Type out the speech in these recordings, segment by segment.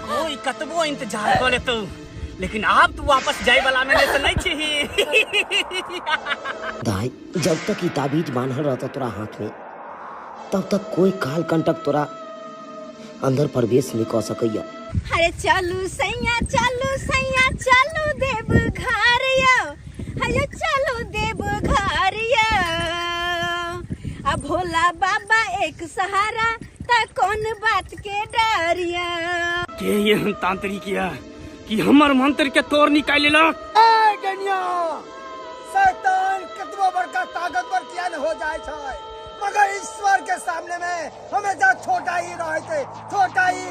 कोई कतबो इंतजार कर लेतो, लेकिन आप तू वापस जाए वाला में तो नहीं चाहिए। दाई जब तक ई ताबीज बांधल रहता तोरा हाथ में, तब तक कोई काल कंटक तोरा अंदर प्रवेश नहीं कर सकैया। अरे चलू सैया चलू देव घर यो, अरे चलू देव घर यो। अब भोला बाबा एक सहारा, ता कौन बात के डरिया। के ये हम तांत्रिक किया कि हमर मंत्र के तोड़ निकाल लेला। ए गनिया, शैतान कितनो बड़का ताकतवर किया न हो जाए छै, मगर ईश्वर के सामने में हमेशा छोटा ही रहे थे, छोटा ही।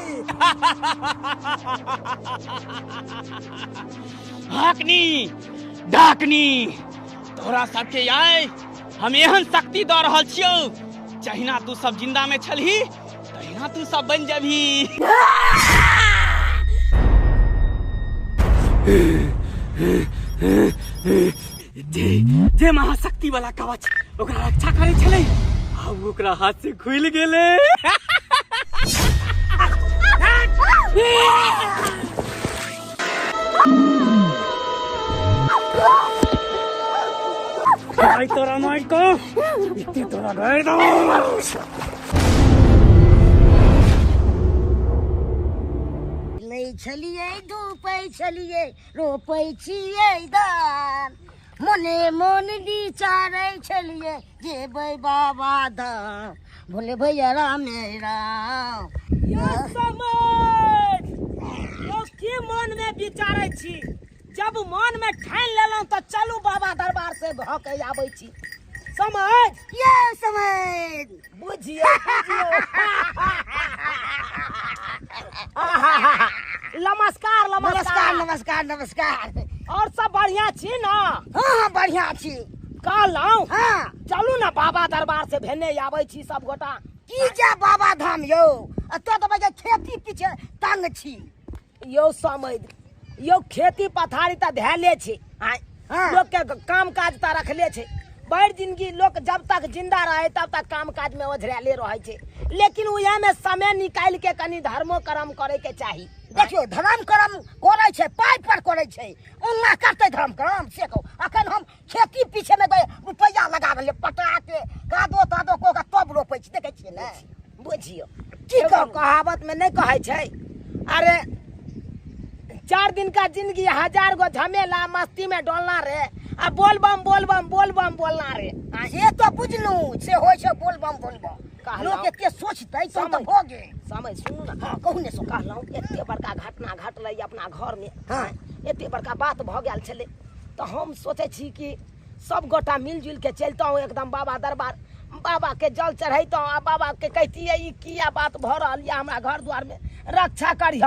हाकनी डाकनी तोरा सबके आए हम एहन शक्ति दऽ रहल छियौ, जहिना तू सब जिंदा में छलही तहिना तू सब बन जाबही। जे महाशक्ति वाला कवच ओकरा रक्षा करे छले, अब ओकरा हाथ से खुल गेले। भाई तोरा मार को इतने तोरा गए दो। लै छलिए धूपै छलिए रोपै छियै धान, मने मन विचारै छलिए जेबै बाबा धाम, भोले भैया राम राम। यो समझ यो की मन में विचारै छी, जब मन में ठान लेलौं तो चलू बाबा दरबार से भके आबै छी। समझ ये समझ बुझियो नमस्कार नमस्कार नमस्कार नमस्कार। और सब बढ़िया छी ना? हाँ बढ़िया छी। कहलौं हाँ चलू ना बाबा दरबार से भेने आबै छी सब गोटा। की जा बाबा धाम यौ, तो बजे खेती पीछे तंग छी। यो समझ यो खेती पथारी त धैले छै, हाँ। लोग के काम काज त रखले छै, बड़ जिंदगी लोग जब तक जिंदा रहे तब तक काम काज में ओझराले रहे छै, लेकिन उहे में समय निकाल के कनी धर्मो कर्म करे के चाही। देखियो धर्म कर्म करे छै, पाई पर करे छै, ओना करते धर्म कर्म से कहू। अखन हम खेती पीछे में रुपया लगाबे पटा के कादो तादो को के तब रोपै छी, देखे छियै ने। बुझियो की एगो कहावत में नहीं कहे छै, अरे 4 दिन का जिंदगी 1000 गो झमेला मस्ती में डोलना रे, आ बोल बम बोलना रे। ये तो बुझलू से होय छै बोल बम बोलबो, लोग के सोचतै तो हो गे। समय सुनू ना। हाँ कहू ने। कहलौं एते बड़का घटना घटलै अपना घर में, हाँ। एते बड़का बात भ गेल छलै, तो हम सोचे छी कि सब गोटा मिलजुल के चलतौ एकदम बाबा दरबार, बाबा के जल चढ़ैतौ, आ बाबा के कहतियै ई किया बात भ रहल या हमरा घर द्वार में रक्षा करिह।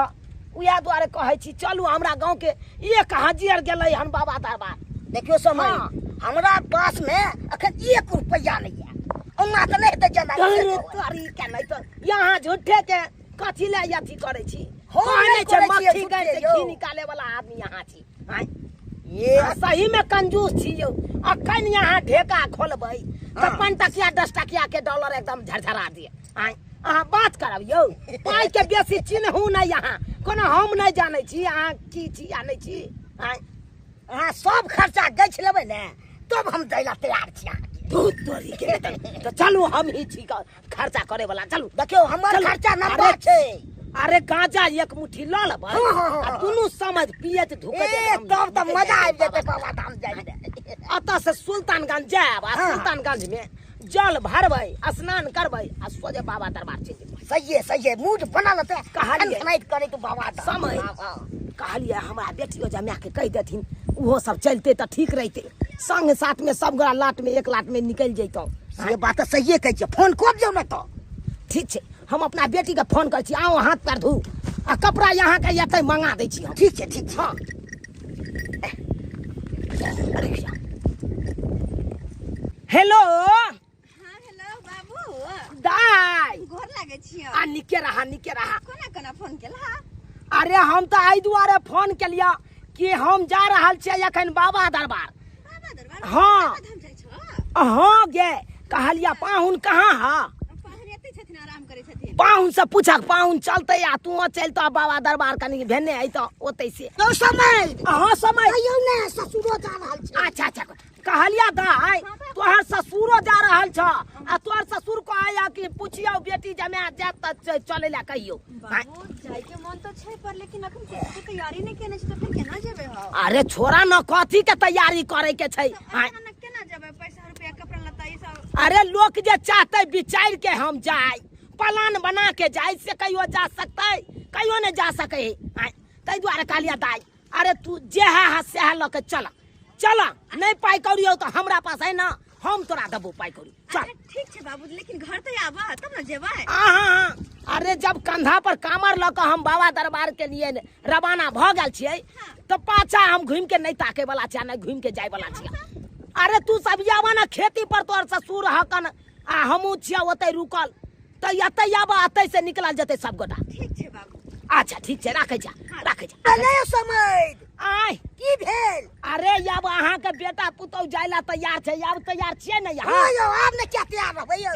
उहे द्वारे कहै छी चलू हमरा गांव के 1000 गेलै हन बाबा दरबार। देखियो समय हाँ। हमरा पास में अखन 1 रुपया नहीं है, ओना त नहीं दे जना। अरे तोरी के नहीं तो यहाँ झूठे के कथी ले अथी करे छी, हो नहीं करे छी, मक्खी झूठे गै से यौ। घी निकाले वाला आदमी यहाँ छी। ये सही में कंजूस छी यौ। अखन यहाँ ढेका खोलबै तो 5 टकिया 10 टकिया के डॉलर एकदम झरझरा दिए। अहाँ बात करब यौ, पाई के बेसी चिन्हू नहीं, यहाँ कोनो हम नहीं जाने छी अहाँ की छी या नहीं छी। अहाँ सब खर्चा गछ लेबै ने तब हम दै ला तैयार छी। दूध तोरी के तो चलू हम ही छी खर्चा करे वाला। चलू देखियो हमर चलू। खर्चा नंबर छै। अरे गांजा 1 मुट्ठी ल लेबै, हाँ। दुनू समझ पियत धुकत ए तब त मजा आबि जेतै बाबा धाम जाय में। अतः से सुल्तानगंज जाब, आ हाँ। सुल्तानगंज में जल भरबै, स्नान करबै, आ सोझे बाबा दरबार चलि जेबै। सही है मूड बनल है। कहलियै। नाइट करे तो बाबा धाम। समय कहलिए हमरा बेटियो जमाय के कह देथिन, उहो सब चलते तो ठीक रहते, संग साथ में सब गोरा लाट में 1 लाट में निकल जैतौ। ये बात तो सही कहै छै, फोन कर दियौ ना तो। ठीक छै, हम अपना बेटी के फोन कर छी, आओ हाथ पैर धू, आ कपड़ा यहाँ के एतै मंगा दै छी। ठीक छै ठीक छै। हाँ। हेलो हाँ हेलो बाबू, दाई गोर लागे छियो। आ निके रहा। कोना फोन केला? अरे हम तो आई दुआरे फोन केलिया कि हम जा रहल छियै अखन बाबा दरबार। बाबा दरबार? हाँ। बाबा धाम जाय छो? हाँ गे, कहलिया पाहुन कहाँ है? पाहुन एते छथिन छथिन आराम करे छथिन। पाहुन से पूछक पाहुन चलते या तू चलतो बाबा दरबार कनी भेने आई तो ओते से तो समय हां समय कहियो ने ससुरो जा रहल छै। अच्छा अच्छा कहलिया दाई तोहर ससुरो जा रहल छ आ तोहर ससुर को आया कि पूछियो बेटी जमे जात त चले ला कहियो। बाबू जाय के मन तो छै पर लेकिन अखन के तैयारी नहीं केने छै तो फिर केना जेबे हो? अरे छोरा न कथी के तैयारी करे के छै। अचानक केना जेबे? पैसा रुपया कपड़ा लत्ता ई सब अरे लोग जे चाहते विचार के हम जाए प्लान बना के जाए से कहियो जा सकते कहियो नहीं जा सके तै द्वारे कहलिया दाई अरे तू जे है से है लके चल चल नहीं पाई करियो तो हमरा पास है ना हम तोरा देबो पाई करी चल। अरे ठीक छै बाबू लेकिन घर तो आबा तब ना जेबे। अरे जब कंधा पर कामर ल के हम बाबा दरबार के लिए रवाना भ गेल छियै तो पाछा हम घूम के नहीं ताके वाला छियै नहीं घूम के जाय वाला छियै। अरे तू सब आवा ना खेती पर तोर ससुर हकन आ हमू छियै ओते रुकल तो एते आबा एते से निकल जते सब गोटा। ठीक छै बाबू। अच्छा ठीक छै राखे जा राखे जा। अरे समय आय की भेल? अरे अब अहाँ के बेटा पुतौ जायला तैयार छै अब तैयार छियै न यहाँ? हां यौ आब ने क्या तैयार रहबै यौ?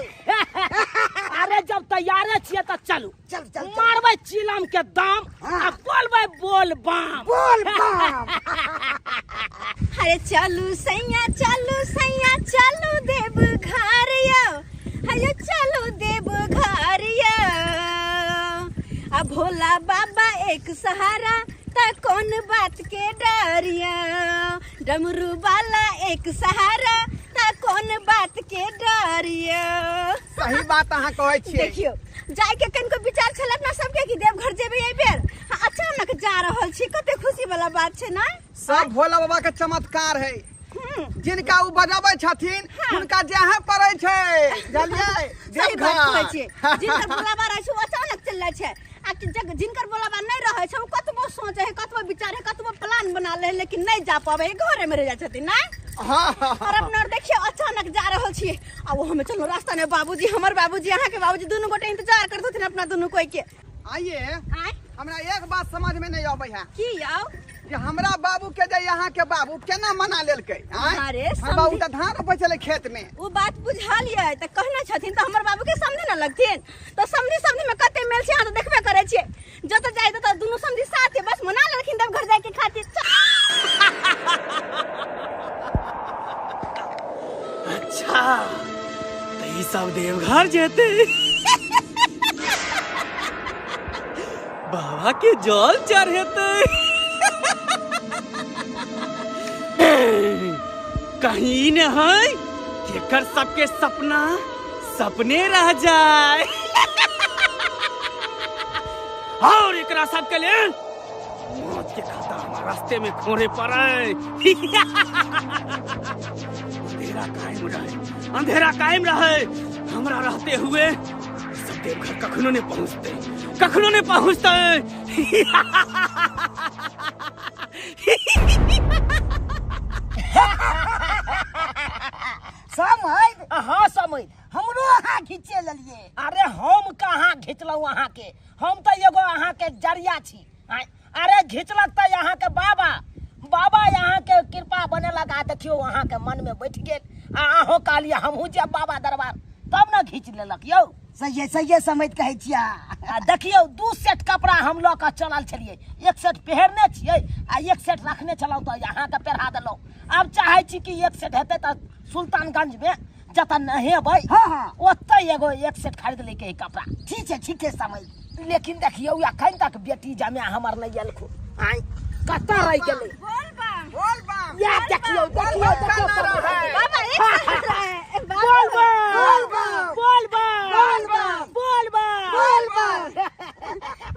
अरे जब तैयारे छियै त चलू चल चल मारबै चिलम के दाम आ बोलबै बोल बम बोल बम। अरे चलू सैया चलू देव घर यो हयो चलू देव घर यो आ भोला बाबा एक सहारा ता कौन बात के डरिया डमरू वाला एक सहारा ता कौन बात के डरिया। सही बात अहाँ कहै छियै। देखियो जाय के कनको विचार छल अपना सबके कि देव घर जेबे एहि बेर अचानक जा रहल छी कते खुशी वाला बात छै ना। सब भोला बाबा के चमत्कार है जिनका उ बजाबै छथिन उनका जहाँ पड़ै छै बुझलियै सही बात कहै देवघर। छियै जिनकर बोलाबा रहै छै ओ अचानक चल जाइ छै आ कि जिनकर बोलाबा नहीं रहै छै ओ कतबो सोचे है कतबो विचार है कतबो प्लान बना ले लेकिन नहीं जा पावे घरे में रह जाइ छथिन ना। और अपना देखिए अचानक जा रहल छी आ वो हमें चलो रास्ता में बाबूजी हमर बाबूजी अहाँ के बाबूजी दोनों गोटे इंतजार करत हथिन अपना दोनों कोई के। आइए आय हमरा एक बात समझ में नहीं आबै है की आओ कि हमरा बाबू के जे यहाँ के बाबू केना मना लेलकै। अरे हमर बाबू त धान रोपै छलै खेत में। वो बात बुझलिए त कहने छथिन त हमर बाबू के समझे न लगथिन त समझी में कते मेल छै अहाँ त देखबे करे छियै जत जाय त दोनों समझी साथे बस मना लेलखिन तब घर जाय के खातिर। अच्छा तो ये सब देवघर जेते बाबा के जल चढ़ेते कहीं न है केकर सबके सपना सपने रह जाए और एकरा सबके लिए मौत के खाता हमारे रास्ते में खोरे पड़े। अंधेरा कायम रहे हमरा रहते हुए सब देवघर कखनो ने पहुंचते समय हाँ समय हमरो अहाँ खींचे लेलिए। अरे हम कहाँ घिचलौ अहाँ के हम तो एगो अहाँ के जरिया छी। अरे घिचलक तो यहाँ के बाबा यहाँ के कृपा बने लगा देखियो अहाँ के मन में बैठ गेल अहो कहलिए हमहू जे बाबा दरबार तब न घीच लेलक यौ। सही समझ कहै छिया। देखियो 2 सेट कपड़ा हम ल के चलल छलिए 1 सेट पहरने छियै आ 1 सेट रखने छलौ तो यहाँ के पहरा देलौ। अब चाहे छी कि 1 सेट हेतै त सुल्तानगंज में जतन नहेबै हाँ ओतै एगो 1 सेट खरीद ले के कपड़ा। ठीक है समझ। लेकिन देखियो अखन तक बेटी जमे हमर नहीं एलखो आई कतऽ रह गेलै। बोल बम या देखियो बाबा एक साथ रहे बोल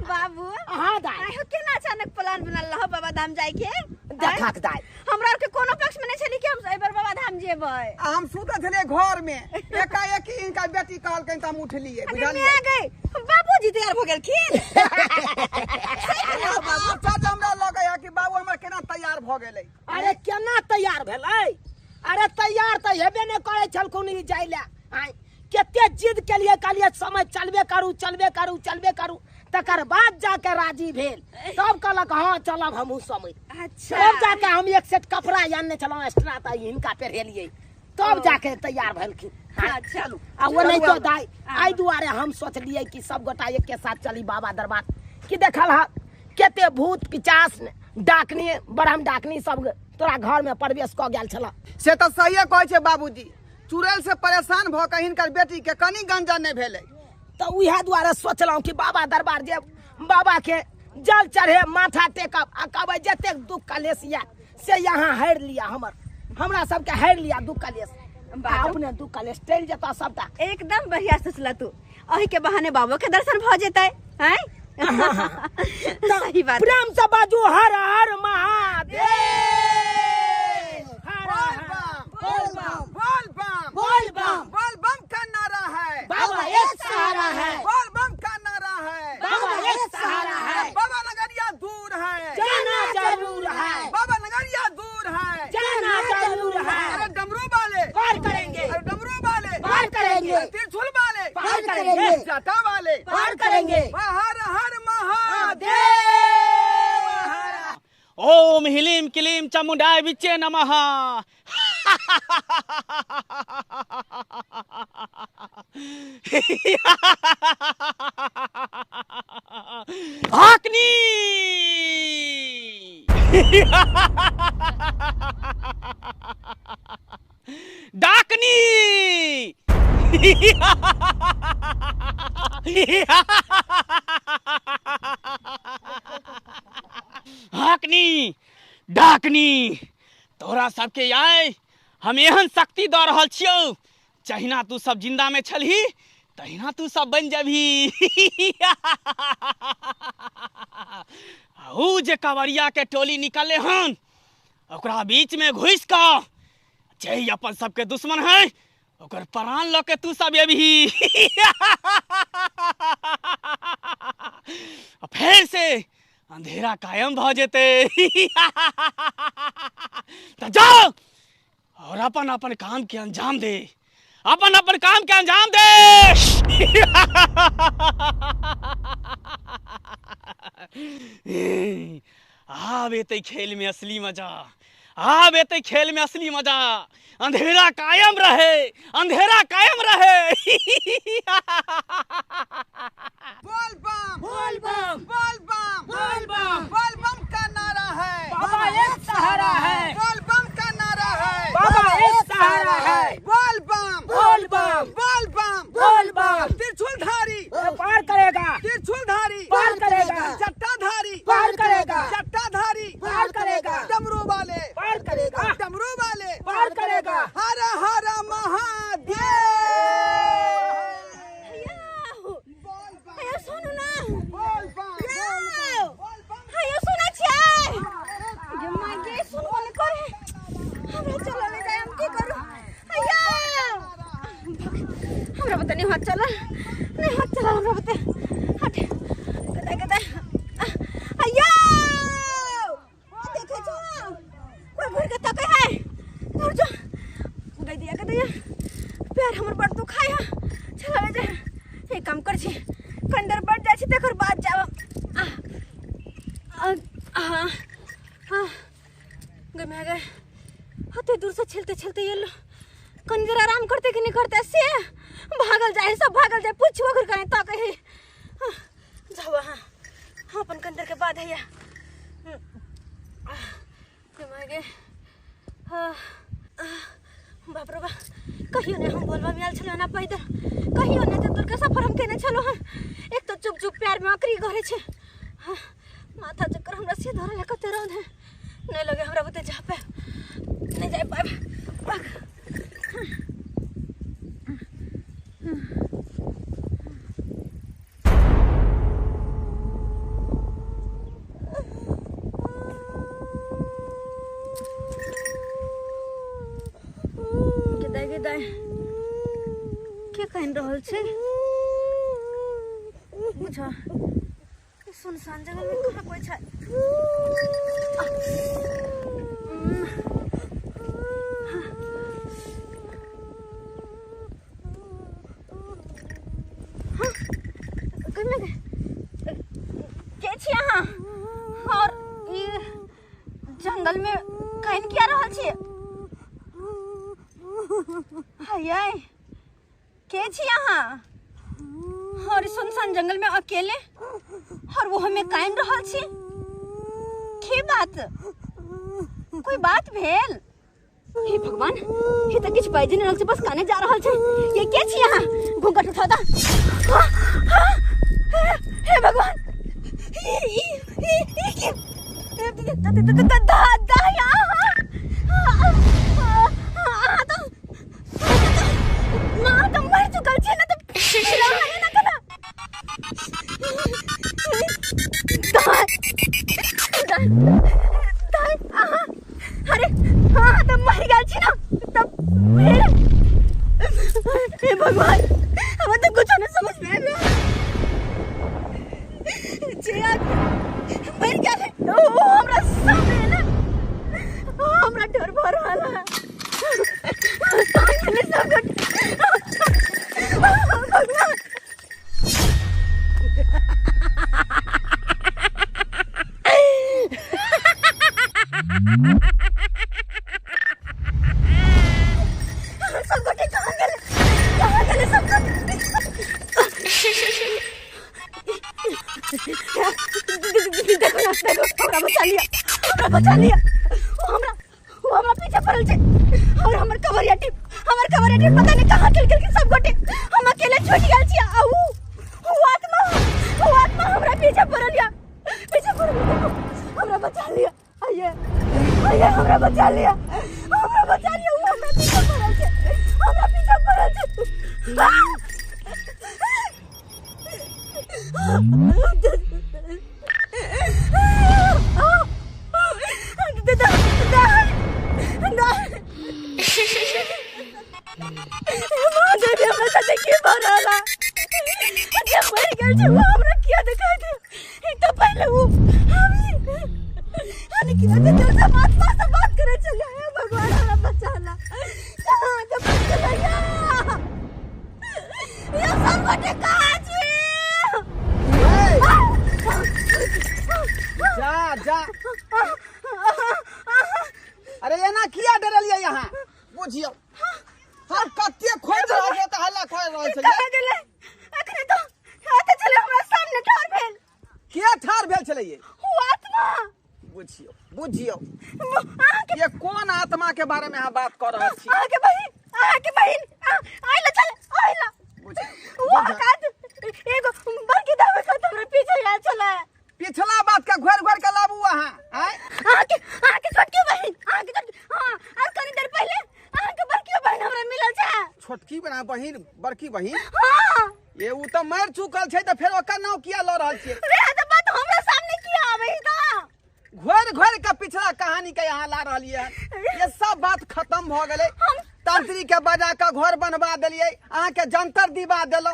बाबू हाँ दाई आयो केना अचानक प्लान बनल रह बाबा धाम जाय के देखक दाई हमरा के कोनो पक्ष में नहीं छली कि हम एबर बाबा धाम जेबै। हम सुतल छलियै घर में एकाएक इनका बेटी कहलकैन त हम उठलियै अरे बुझलियै। मैं गई बाबूजी तैयार हो गेलखिन। अच्छा हमरा लगे है कि बाबू हमर केना तैयार भ गेलै। अरे केना तैयार भेलै? अरे तैयार तो हेबे नहीं करे छलखुन ई जाय ले आई केते जिद के लिए कहलिए समय चलबे करू तकर बाद जाके राजी भेल तब कहलक हाँ चलब हमहू समय। अच्छा तब जाके हम 1 सेट कपड़ा आनने चलो एक्स्ट्रा त इनका पहरेलिए तब जाके तैयार भेलखिन। अच्छा आ वो नहीं तो दाई आई दुआरे हम सोचलिए कि सब गोटा एक के साथ चली बाबा दरबार कि देखल हा केते भूत पिचास डाकनी बरहम डाकनी सब तोरा घर में प्रवेश क गेल छला। से तो सही कहै छै बाबूजी, चुड़ैल से परेशान भ के हिनकर बेटी के कनी गंजा नहीं भेलै तो उहे दुआरे सोचलहुँ कि बाबा दरबार जे बाबा के जल चढ़े माथा टेकब आ कहबै जतेक दुख कलेश या से यहाँ हरि लिया हमरा सबके हरि लिया दुख कलेश अपने दुख कलेश टल जेता सबटा। एकदम बढ़िया सोचला तू, अही के बहाने बाबा के दर्शन भ जेतै हैं। सही बात। प्रेम से बाजू हर हर महादेव। बोल बम का नारा है, बाबा एक सहारा है, बोल बम का नारा है, बाबा एक सहारा है, बाबा नगरिया दूर है, जाना जरूर है, बाबा नगरिया दूर है, जाना जरूर है। अरे डमरू वाले पार करेंगे, अरे डमरू वाले पार करेंगे, त्रिशूल वाले पार करेंगे, जटा वाले पार करेंगे। हर हर महादेव। ओम ह्लीं क्लीं चामुंडाय विच्चे नमः। हाकनी डाकनी हाकनी डाकनी तोरा सबके आय हम एहन शक्ति दऽ रहल छियौ, जहिना तू सब जिंदा में छलही तहिना तू सब बन जेबही। ऊ जे कवरिया के टोली निकले हन ओकरा बीच में घुस कऽ जे अपन सबके दुश्मन है ओकर प्राण लऽ के तू सब एबही। फिर से अंधेरा कायम भ जेते। तो जाओ और अपन अपन काम के अंजाम दे, अपन अपन काम के अंजाम दे। आब एतै खेल में असली मजा, आब एतै खेल में असली मजा। अंधेरा कायम रहे, अंधेरा कायम रहे। बोल बम बोल बम, बोल बम बोल बम, बोल बम का नारा है, बाबा एक सहारा है, बोल बम का नारा है, बाबा एक सहारा है, बोल बम बोल बम, बोल बम बोल बम। त्रिशूलधारी पार करेगा, त्रिशूलधारी पार करेगा, जट्टाधारी पार करेगा, जट्टाधारी पार करेगा, डमरू वाले पार करेगा, डमरू वाले पार करेगा। हर हर महादेव। हेयो सुनु ना, बोल बम हेयो हेयो सुनै छियै जे माय के सुनबो नै करे। हमरा चलऽ नै जाय, हम की करू। हेयो हमरा बता नहीं हाथ चला, नहीं हाथ चला हमरा बता। हट गदा गदा। हेयो देखे छौ कोई घर के तके है दूर जो गई दिया के दिया पैर हमर बड़ दुखाय है। चला ले जा, एक काम कर छी कंदर बढ़ जाए तेकर बाद जाब। गमे गए हते दूर से छलते छलते ये लो कंदर आराम करते कि नहीं करते से भागल जाए, सब भागल जाए। पूछो घर कहीं तो कहे जाओ। हाँ हाँ अपन कंदर के बाद है या गमे गए। बाप रे बा कहियो ने हम बोलबा में आल छलो ना पैदल, कहियो ने तो के सफर हम केने छलो। हां एक तो चुप चुप पैर में आकरी घरे छे। हां माथा चक्कर हमरा से धरे ले कते रह दे नहीं लगे हमरा बते जा पे नहीं जाय पाए। गदाय के कहन रहल छे बुझा सुनसान जगह में कहां कोई छै। के छी अहाँ और ये जंगल में कहन क्या रहल छी। हाय के छी यहाँ और सुनसान जंगल में अकेले और वो हमें कायम रहल छी की बात कोई बात भेल हे भगवान ये तो किछ बाइजे ने से बस काने जा रहल छै ये के छी यहाँ घूंघट उठा दा हे भगवान तो मर चुकल छै ना अरे हाँ तब मर गया छी ना तब हे भगवान हमें तो कुछ नहीं समझ में आ रहा मर गया है ओ हमरा सामने है ना हमरा डर भर वाला मैंने सब भगवान बचा लिया वो हमरा पीछे पड़ल छे और हमर कवरिया टीम पता नहीं कहां खेल के सब गोटे हम अकेले छूट गेल छी आ वो आत्मा हमरा पीछे पड़ल हमरा बचा लिया आइए हमरा बचा लिया वो हमरा पीछे पड़ल बात करे चले भगवान हमरा बचाना कहां के बचलैया ये सब बटे कहां छी जा अरे ये ना किया डरलिया यहाँ बुझियो हम कत्ते खोज रहे त हल्ला खोज रहे छले कहां गेले अखने तो आते चले हमरा सामने ठार भेल के ठार भेल छले ये वो आत्मा बुझियो ये कौन आत्मा के बारे में यहाँ बात कर रहे छी आके बहन आइला चल आइला वो काद एगो बड़की दावे का हमरा पीछे आयल चला पिछला बात का घर के लाबू वहां आके छोटकी बहन हां और कनी देर पहले आके बड़की बहन हमरा मिलल छै छोटकी बहन बड़की बहन हां ये उ त मर चुकल छै त फिर ओकर नाम किया ल रहल छी रे त बात हमरा सामने किया आबै त घर का पिछला कहानी के यहाँ ला रही है ये सब बात खत्म हो गए तांत्रिक के बजा का घर बनवा दिलिए अहाँ के जंतर दिवा दिलो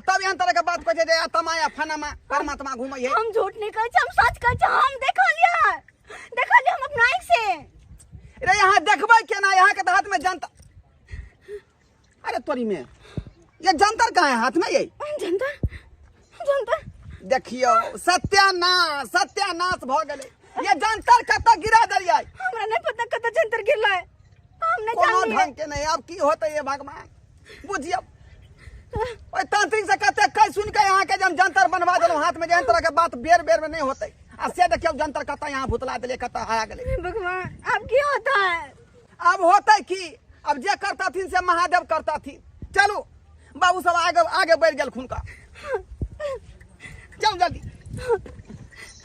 तब यहाँ तरह के बात कहे जे आत्मा या फनमा परमात्मा घूमे है हम झूठ नहीं कहै हम सच कहै हम देखा लिया हम अपना आँख से रे यहाँ देखबै केना यहाँ के हाथ में जंतर अरे तोरी में ये जंतर कहाँ है हाथ में ये जंतर देखियो सत्यानाश भ गेलै ये जंतर कत गिरा दलिए हमरा नहीं पता कत जंतर गिरला है हम नहीं कोनो जानिए ढंग के नहीं अब की होते ये भगवान बुझियो ओए तांत्रिक से कहते कह सुन के यहाँ के जब जंतर बनवा देलो हाथ में जंतर के बात बेर में नहीं होते आ से देखियो जंतर कत यहाँ भुतला दिले कत हरा गेले भगवान अब क्या होता है अब होते की अब जे करता थी से महादेव करता थी चलो बाबू सब आगे बढ़ गेल खून का चल जल्दी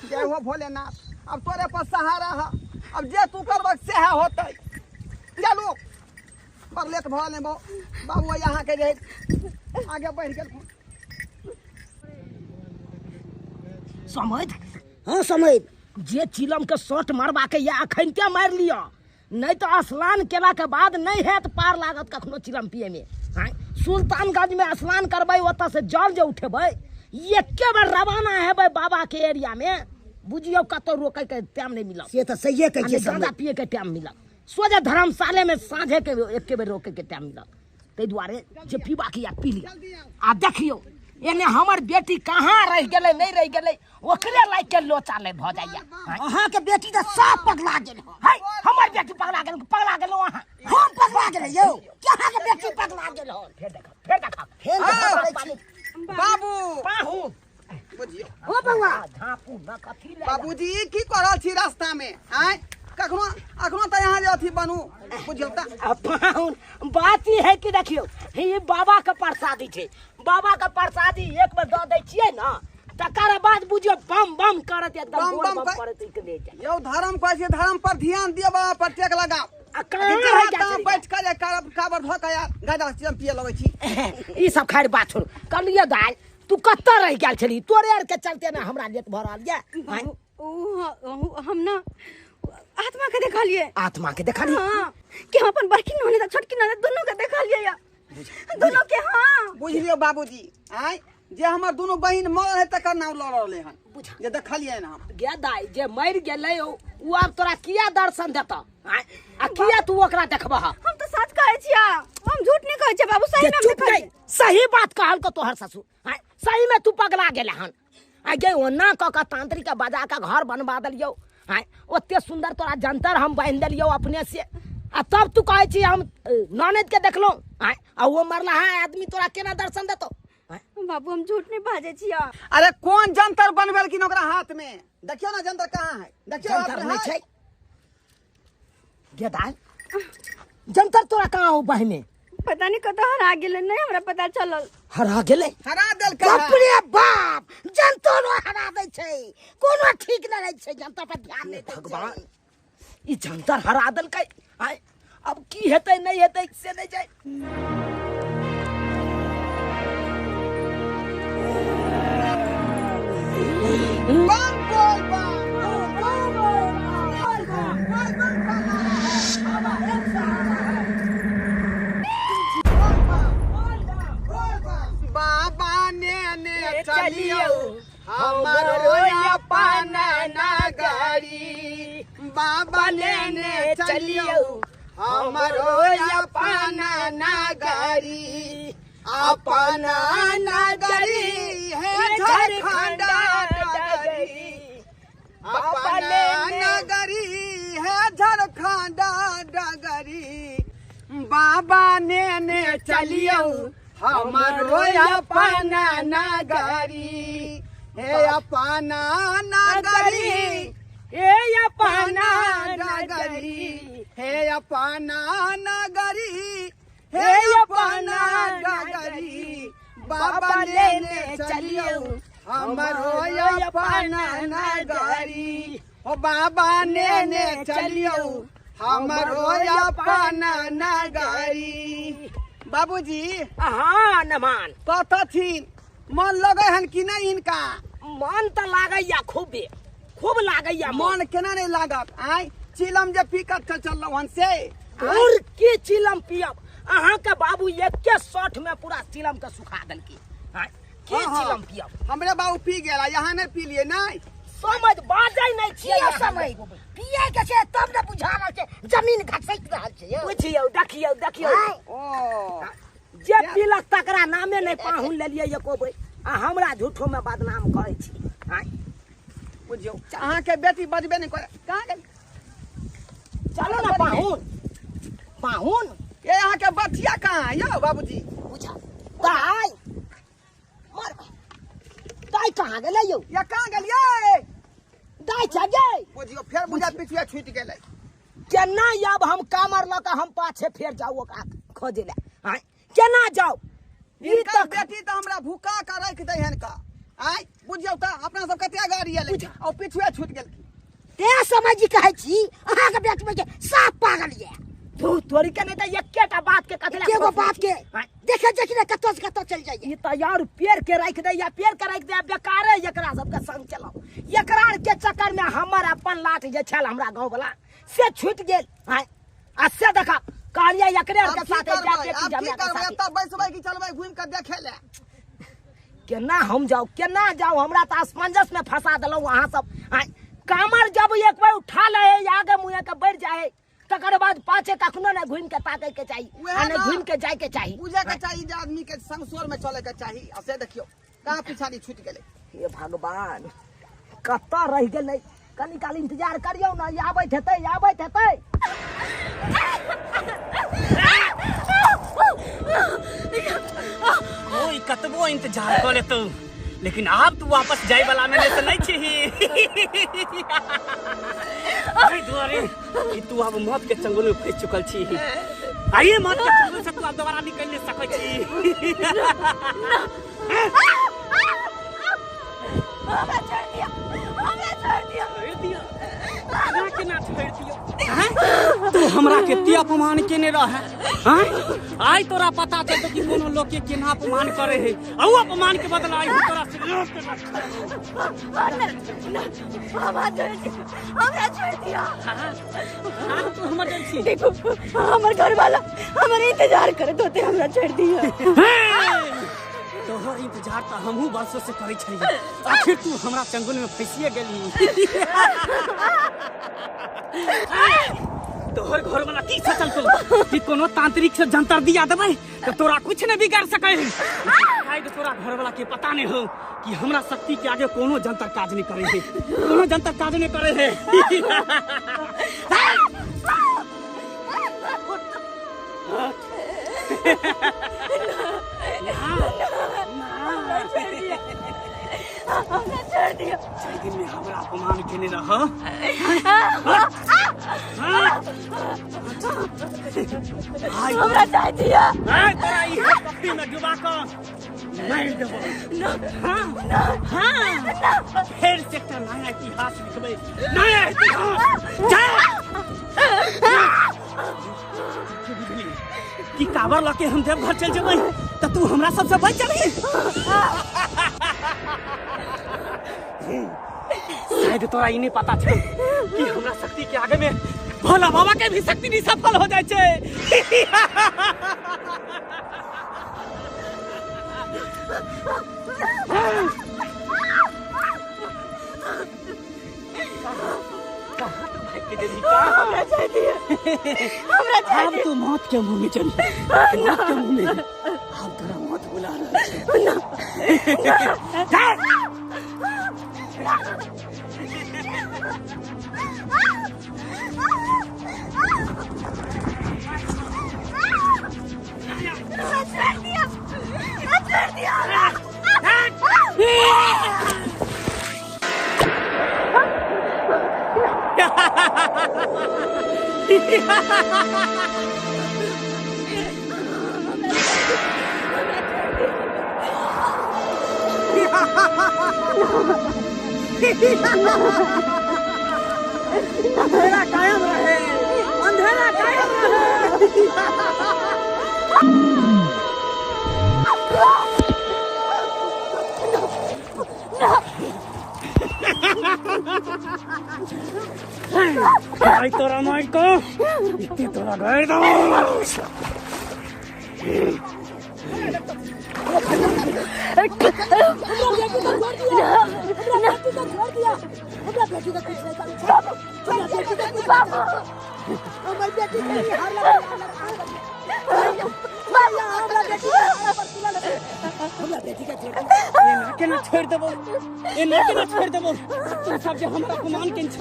जय हो भोलेनाथ अब तोरे पर सहारा है अब जे तू करबक से है होते चलो पर लेट भले बाबू यहाँ के रहे आगे बढ़ गेल समझ हाँ समझ जे चिलम के शॉट मारबा के या अखन के मार लिया नहीं तो स्नान केला के बाद नहीं है तो पार लागत कखनो चिलम पिए में सुल्तानगंज में स्नान करबै ओतऽ से जल जे उठेबै एके बार रवाना हेबै बाबा के एरिया में बुझियो कतौ रोकै के टाइम नहीं मिलत से तो सही कह छै गांजा पिए के टाइम मिलत सोझे धर्मशाले में साँझे के एके बेर रोके के टाइम मिलत ताहि दुआरे जे पीबा के या पी लिया आ देखियो एने हमर बेटी कहाँ रह गेलै नहीं रह गेलै ओकरे लाग के लोचा ले भ जाइया अहाँ के बेटी तो सब पगला गेल है हमर बेटी पगला गेल अहाँ हम पगला गेल यौ क्या के बेटी पगला गेल फिर देखो फेर देखा बाबू पाहू बुझियो हो बउआ झापू न कथी ले बाबूजी की कर रहल छी रास्ता में आय कखनो अखनो त यहाँ जे अथी बनू बुझियो त पाहुन बात ई है कि देखियो ये बाबा के प्रसादी छै बाबा के प्रसादी एक बेर दऽ दै छियै न तकर बाद बुझियो बम बम करत एकदम बम बम बम बम करत के ले जाय यौ धर्म कहै छै धर्म पर ध्यान दियो बाबा पर टेक लगाओ आ कहाँ है क्या कहाँ बैठ के जे काबर धो के यार गाजा चिलम पिए लगै छी ई सब खाएर बात छोड़ कलिए दाई तू कत्ता रह गेल छली तोरे आर के चलते ना हमरा लेट भऽ रहल ये हम ना आत्मा के देखलिए आत्मा के देखली हाँ कि हम अपन बड़की ननद छोटकी ननद दोनों के देखलिए या दोनों के हाँ बुझ लियो बाबूजी आय जे हमर दोनों बहिन मरल है तकर नाम लऽ रहले हन बुझा जे देखलिए ना हम गे दाई जे मर गेलै उ आब तोरा किया दर्शन देता आ किया तू ओकरा देखबह हम तो सच कहै छिया हम झूठ नहीं कहै छियै बाबू सही में हम चुप गई सही बात कहल को तोहर ससुर सही में तू पगला गेले हन आ गे ओना क के तांत्रिक के बजा के घर बनवा देलियो ओते सुंदर तोरा जंतर हम बांध देलियो अपने से आ तब तू कहै छी हम ननद के देखलो आ वो मरला है आदमी तोरा केना दर्शन देतो बाबू हम झूठ नहीं बाजै छिया अरे कौन जंतर बनवेलखिन ओकरा हाथ में देखियो ना जंतर कहाँ है देखियो हाथ जंतर में नहीं है। छै गे दाई जंतर तोरा कहाँ हो बहिने पता नहीं कतौ हरा गेलै नहीं हमरा पता चलल हरा गेलै हरा देलकै बाप रे बाप जंतर हरा दै छै कोनो ठीक न रहै छै जंतर पर ध्यान नहीं दै भगवान ई जंतर हरा देलकै अब की हेतै नहीं हेतै से नहीं जाय बम बोल बम बाबा ने चलियो हमरो अपन नगरी बाबा ने चलियो हमरो अपन नगरी अपन नगरी है झारखंड नगरी अपन नगरी है झारखंड नगरी बाबा ने चलियो हमरो अपन नगरी हे अपन नगरी हे अपन नगरी हे अपन नगरी हे अपन नगरी बाबा लेने चलियो हमरो अपन नगरी ओ बाबा लेने चलियो हमरो अपन नगरी बाबूजी हाँ नमान कथथिन मन लगे हन कि नहीं इनका मन तो लागैया खूब लागैया मन केना नहीं लागत आय चिलम जे पीकत चललो हन से और के चिलम पियब अहाँ के बाबू एके 60 में पूरा चिलम के सुखा देलकी के चिलम पियब हमरे बाबू पी गेला यहाँ नहीं पी लिए नहीं समझ बाजै नहीं छियै किया समय पिए के छै तब ने बुझा रहल छै जमीन घसैक रहल छै यौ बुझियौ देखियौ ओ जे पीलक तकरा नामे नहीं पाहुन लेलियै एको बेर आ हमरा झूठो में बदनाम करै छी बुझियो अहाँ के बेटी बजबे नहीं करे कहाँ गई चलो ना पाहुन ये अहाँ के बचिया कहाँ है यो बाबूजी बुझा दाई कहाँ गेलै यौ ये कहाँ गेलिए दाई छगे बुझियो फिर बुझा पिछुआ छूट गेलै केना अब हम कामर लऽ के हम पाछे फेर जाऊ ओकरा खोजे ले केना जाऊ इनका बेटी तो हमरा भूखा के रख दे हन का आय बुझियो त अपना सब कते गाड़ी एले और पिछुआ छूट गेल ते समझ कहै छी अहाँ के बेट में के साफ पागल ये तू तोरी के नहीं त एकेटा बात के कथला एगो बात के देखे देखिए कत्तो से कत्तो चल जाइए ई त यार पेड़ के रख दे या पेड़ के रख दे बेकारे एकरा सब के संग चलाओ एकरा के चक्कर में हमर अपन लाठ जे छल हमरा गांव वाला से छूट गेल आ से देखा कहलिए एकरे के साथे जाके की जमे के साथे तब बैसबै की चलबै घूम के देखे ले केना हम जाऊ हमरा त असमंजस में फंसा देलौ अहाँ सब कामर जब एक बार उठा ले आगे मुहे के बढ़ जाए तकर बाद पाछे कखनो न घूम के ताके के चाहिए आ न घूम के जाए के चाहिए बुझे के चाहिए जे आदमी के संगसोर में चले के चाहिए आ से देखियो कहाँ पिछाड़ी छूट गेलै हे भगवान कत्ता रह गेलै कनी काल इंतजार करियौ न आबैत हेतै कतबो इंतजार कर लेतो, लेकिन अब तू वापस जाए वाला में तो नहीं छी। दुआरे तू अब मौत के चंगुल में फंस चुकल छी। आइए मौत के चंगुल से तू अब दोबारा निकल नहीं सकै छी। हमरा छोड़ दिया, हमरा छोड़ दिया, छोड़ दिया ना के ना छोड़ दियो। तू हमरा के ती अपमान केने रह। आई तोरा पता चलतो कि कोनो लोग के केना अपमान करे है। औ अपमान के बदला आई तोरा से रोक के हमरा छोड़ दिया। तू हमर जन छी। देखो हमर घर वाला हमारे इंतजार करत होते, हमरा छोड़ दिया। तोहर इंतजार तो हमहू बरसों से करे छी। आखिर तू हमरा चंगुल में फंसिए गेली। तोहर घर वाला की सोचल तो कि कोनो तांत्रिक से जंतर दिया देबै तो तोरा कुछ नहीं बिगाड़ सकै है। शायद तोरा घर वाला के पता नहीं हो कि हमरा शक्ति के आगे कोनो जंतर काज नहीं करे है, कोनो जंतर काज नहीं करे है। छोड़ दिया। दिन में हमरा अपमान केने रह। हमरा छोड़ दिया। तोरा ई कपड़ी में डुबा के मार देबो। फिर से एकटा नया इतिहास लिखबै, नया इतिहास। जा कि काबर लके हम देवघर चल जेबै त तू हमरा सबसे बच जेबही। शायद तोरा ई नहीं पता छौ कि हमरा शक्ति के आगे में भोला बाबा के भी शक्ति नहीं सफल हो जाए छे। हमरा छोड़ दिया, हमरा छोड़ अब तू मौत के मुंह में चली, मौत के मुंह में। अब तोरा मौत बुला रहा है। अंधेरा कायम रहे, अंधेरा कायम रहे। तोरा माई को इतनी तोरा गए दो। केना छोड़ देबो, ए ना केना छोड़ देबो। तू सब जे हमरा अपमान केन छ,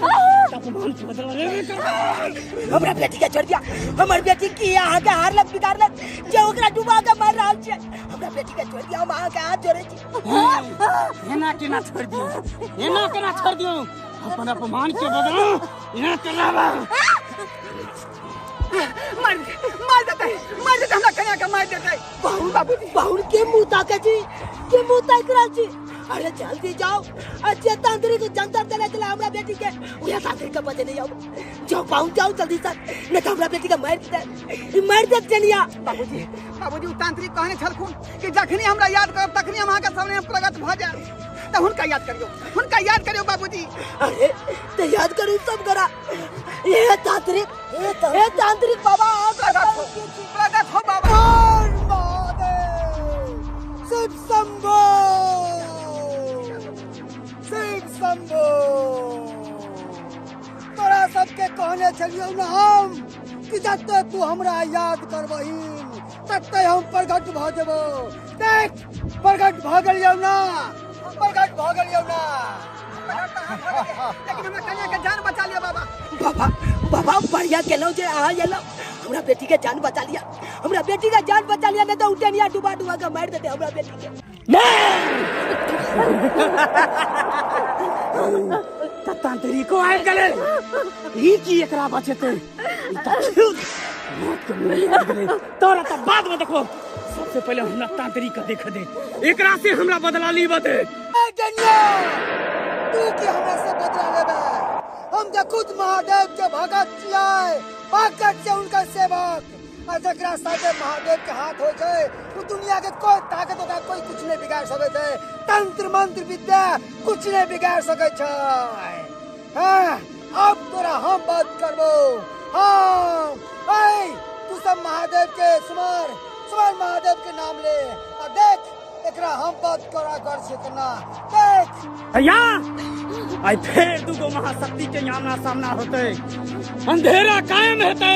अपमान के बदला लेबे कर। हमरा बेटी के छोड़ दिया। हमर बेटी की अहाँ के हारलक बिगाड़लक जे ओकरा डुबा के मार रहल छै। हमरा बेटी के छोड़ दिया, हम अहाँ के हाथ जोड़े छी। एना केना छोड़ दियो, एना केना छोड़ दियो। अपन अपमान के बदला एना कराबा। मार देते हमरा कन्या के मार देते। बाहुर बाहुर के मुंह ताके छी, के मुंह ताक रहल छी। अरे जल्दी जाओ, अच्छे तांत्रिक जंतर देले चला हमरा बेटी के। उहे तांत्रिक के बजे नहीं आओ, जाओ पहुंच जाओ जल्दी से, नहीं तो हमरा बेटी के मार दे चलिया। बाबूजी उ तांत्रिक कहने छलखुन कि जखनी हमरा याद करब तखनी हम अहाँके सामने प्रगट भ जायब। तो हुनका याद करियो बाबूजी। अरे तो याद करू सब करा। ये तांत्रिक बाबा प्रगट हो बाबा। शिव शंभो, शिव शंभो। तोरा सबके कहने छलियौ न हम कि जब तक तू हमरा याद करबही तब तक हम प्रगट भ जेबो। देख प्रगट भ गेलियौ ना, प्रगट भ गेलियौ ना। लेकिन हमरा कन्या के जान बचा लिया बाबा। बाबा बाबा बढ़िया केलो जे आ गेलो हमरा बेटी के जान बचा लिया हमरा बेटी का जान बचा लिया नहीं तो उठनिया डुबा डुबा के मार देते हमरा बेटी के तांत्रिक को आयल गले ई की एकरा बचते तोरा तो बाद में देखो सबसे पहले हमरा तांत्रिक का देख दे एकरा से हमरा बदला ली बते गनिया तू की हमरा से बदला लेबे हम जे खुद महादेव के भगत छियै भगत से उनका सेवक आ जकरा साथे महादेव के हाथ हो छै वो दुनिया के कोई ताकत का कोई कुछ नहीं बिगाड़ सके छै तंत्र मंत्र विद्या कुछ नहीं बिगाड़ सके छै हां अब तोरा हम बात करबो हां ए तू सब महादेव के सुमर महादेव के नाम ले आ देख एकरा हम बात करा कर से करना देख भैया आई फिर दुगो महाशक्ति के आमना सामना होते अंधेरा कायम हेते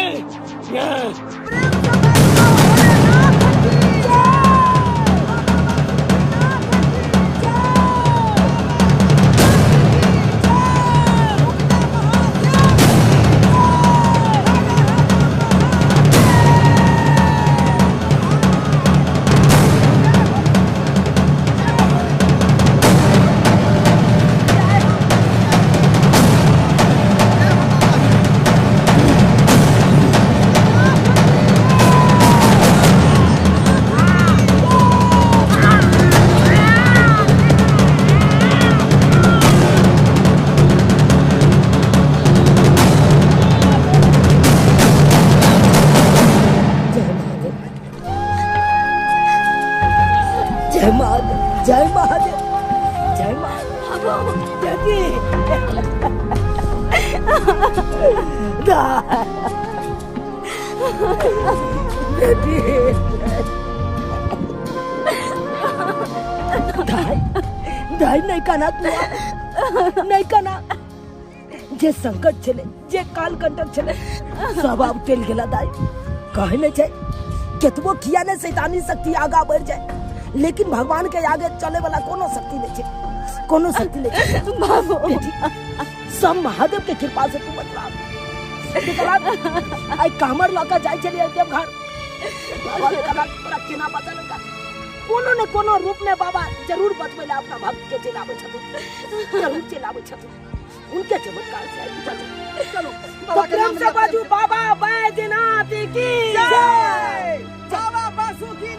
जय महादेव जय महादेव जय महादेव बेटी दाई नहीं कहना तू नहीं कहना जे संकट छले जे काल कंटक छले सब अब टेल गेला दाई कहे नहीं छै केतबो किया ने शैतानी शक्ति आगा बढ़ जाए लेकिन भगवान के आगे चले वाला कोनो शक्ति नहीं है कोनो शक्ति नहीं है बाबू बेटी सब महादेव के कृपा से तू बचला आई कामर लका जाय चली देव घर बाबा के तला पूरा केना बचल का कोनो न कोनो रूप में बाबा जरूर बचबे ला अपना भक्त के चलावे छथु जरूर चलावे छथु उनके चमत्कार से चलो बाबा के नाम से बाजू बाबा बैजनाथ की जय बाबा बासुकी